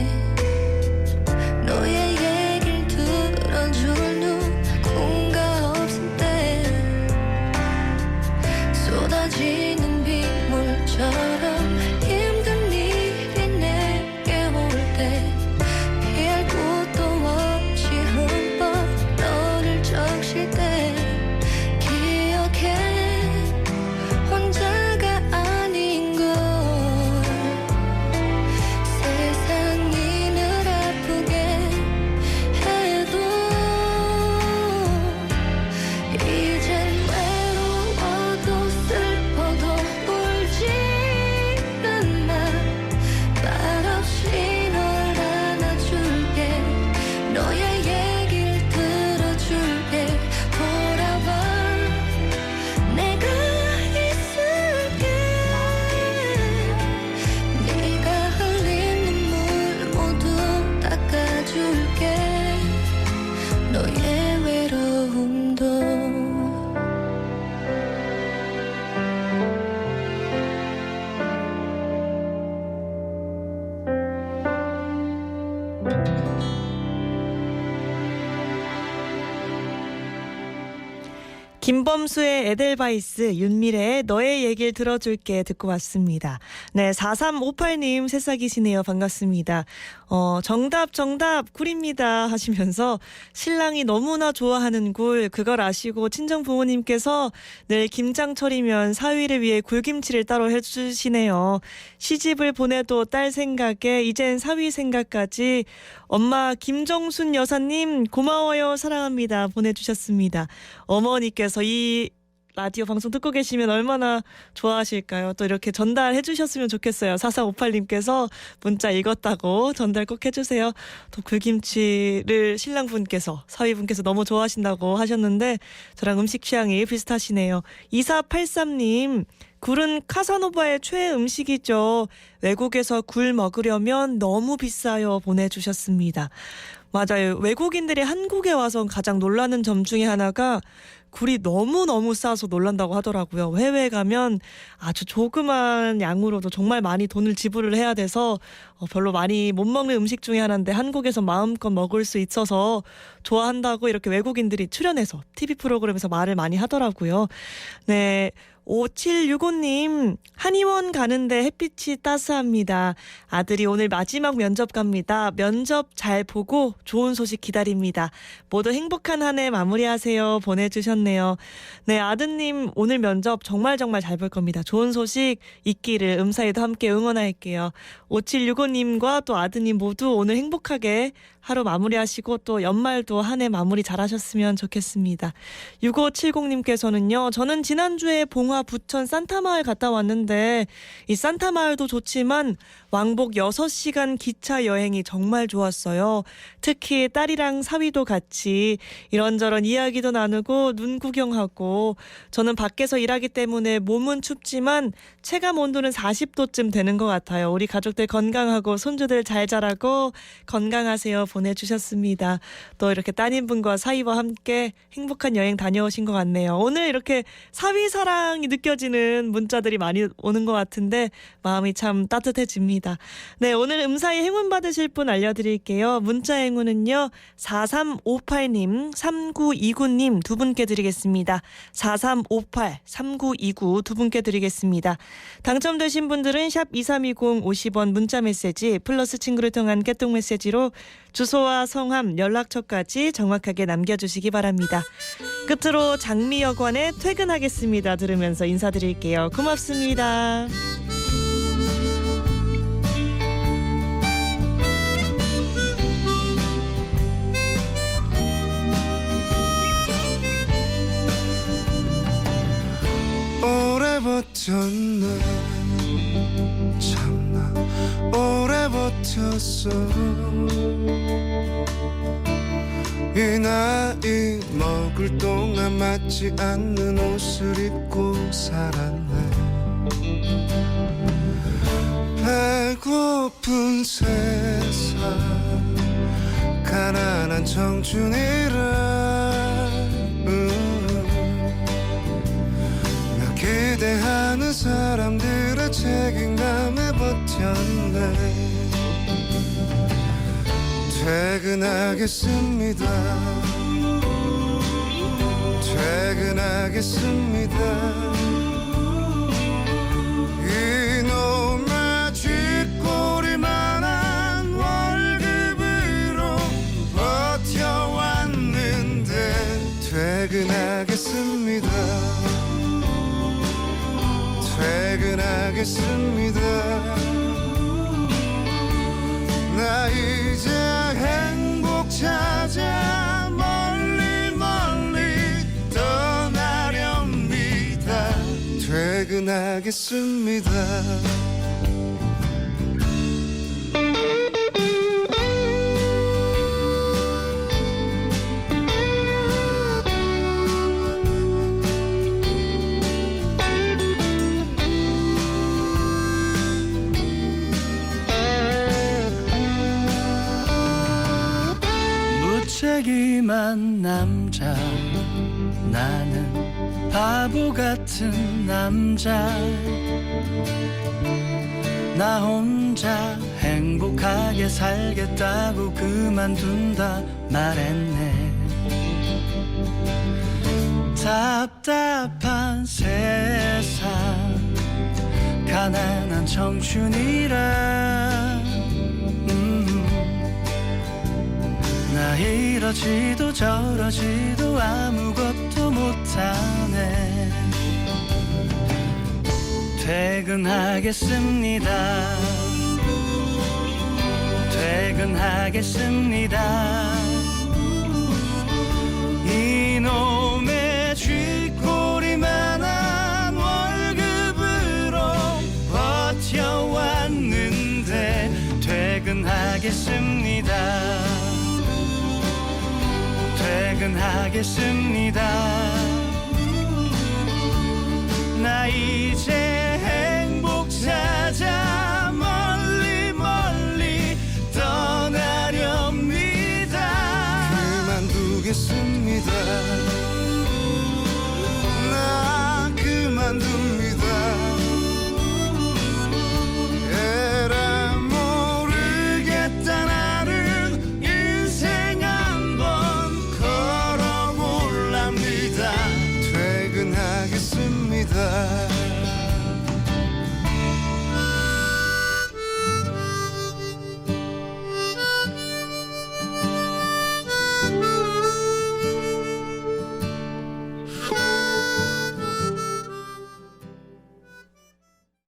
너의 얘길 들어줄 누군가 없을 때 쏟아지는 빗물처럼 힘든 일이 내게 올 때 피할 곳도 없이 흠뻑 너를 적실 때 기억해 혼자가 아닌 걸 세상이 늘 아프게 해도 이젠 외로워도 슬퍼도 울지는 마 말없이 널 안아줄게 너의 얘길 들어줄게 돌아봐 내가 있을게 네가 흘린 눈물 모두 닦아줄게 너의 외로움도 김범수의 에델바이스, 윤미래의 너의 얘기를 들어줄게 듣고 왔습니다. 네, 4358님 새싹이시네요. 반갑습니다. 정답 굴입니다 하시면서 신랑이 너무나 좋아하는 굴 그걸 아시고 친정 부모님께서 늘 김장철이면 사위를 위해 굴김치를 따로 해주시네요. 시집을 보내도 딸 생각에 이젠 사위 생각까지 엄마 김정순 여사님 고마워요 사랑합니다 보내주셨습니다. 어머니께서 이 라디오 방송 듣고 계시면 얼마나 좋아하실까요? 또 이렇게 전달해 주셨으면 좋겠어요. 4458님께서 문자 읽었다고 전달 꼭 해주세요. 또 굴김치를 신랑분께서 사위분께서 너무 좋아하신다고 하셨는데 저랑 음식 취향이 비슷하시네요. 2483님 굴은 카사노바의 최애 음식이죠. 외국에서 굴 먹으려면 너무 비싸요 보내주셨습니다. 맞아요. 외국인들이 한국에 와서 가장 놀라는 점 중에 하나가 굴이 너무너무 싸서 놀란다고 하더라고요. 해외에 가면 아주 조그만 양으로도 정말 많이 돈을 지불을 해야 돼서 별로 많이 못 먹는 음식 중에 하나인데 한국에서 마음껏 먹을 수 있어서 좋아한다고 이렇게 외국인들이 출연해서 TV 프로그램에서 말을 많이 하더라고요. 네. 5765님 한의원 가는데 햇빛이 따스합니다. 아들이 오늘 마지막 면접 갑니다. 면접 잘 보고 좋은 소식 기다립니다. 모두 행복한 한 해 마무리하세요 보내주셨네요. 네, 아드님 오늘 면접 정말 잘 볼 겁니다. 좋은 소식 있기를 음사에도 함께 응원할게요. 5765님과 또 아드님 모두 오늘 행복하게 하루 마무리하시고 또 연말도 한 해 마무리 잘하셨으면 좋겠습니다. 6570님께서는요. 저는 지난주에 봉화 부천 산타마을 갔다 왔는데 이 산타마을도 좋지만 왕복 6시간 기차 여행이 정말 좋았어요. 특히 딸이랑 사위도 같이 이런저런 이야기도 나누고 눈 구경하고 저는 밖에서 일하기 때문에 몸은 춥지만 체감 온도는 40도쯤 되는 것 같아요. 우리 가족들 건강하고 손주들 잘 자라고 건강하세요 보내주셨습니다. 또 이렇게 따님분과 사위와 함께 행복한 여행 다녀오신 것 같네요. 오늘 이렇게 사위 사랑이 느껴지는 문자들이 많이 오는 것 같은데 마음이 참 따뜻해집니다. 네, 오늘 음사히 행운 받으실 분 알려드릴게요. 문자 행운은요. 4358님, 3929님 두 분께 드리겠습니다. 4358, 3929 두 분께 드리겠습니다. 당첨되신 분들은 샵 2320 50원 문자 메시지 플러스 친구를 통한 깨톡 메시지로 주소와 성함, 연락처까지 정확하게 남겨주시기 바랍니다. 끝으로 장미여관의 퇴근하겠습니다 들으면서 인사드릴게요. 고맙습니다. 오래 버텼네 참나 오래 버텼어 이 나이 먹을 동안 맞지 않는 옷을 입고 살았네 배고픈 세상 가난한 청춘이라 기대하는 사람들의 책임감에 버텼네 퇴근하겠습니다 퇴근하겠습니다 이놈의 쥐꼬리만한 월급으로 버텨왔는데 퇴근하겠습니다 퇴근하겠습니다 나 이제 행복 찾아 멀리 멀리 떠나렵니다 퇴근하겠습니다 무책임한 남자 나는 바보 같은 남자 나 혼자 행복하게 살겠다고 그만둔다 말했네 답답한 세상 가난한 청춘이라 나 이러지도 저러지도 아무것도 못하네 퇴근하겠습니다 퇴근하겠습니다 이놈의 쥐꼬리만한 월급으로 버텨왔는데 퇴근하겠습니다 퇴근하겠습니다 나 이제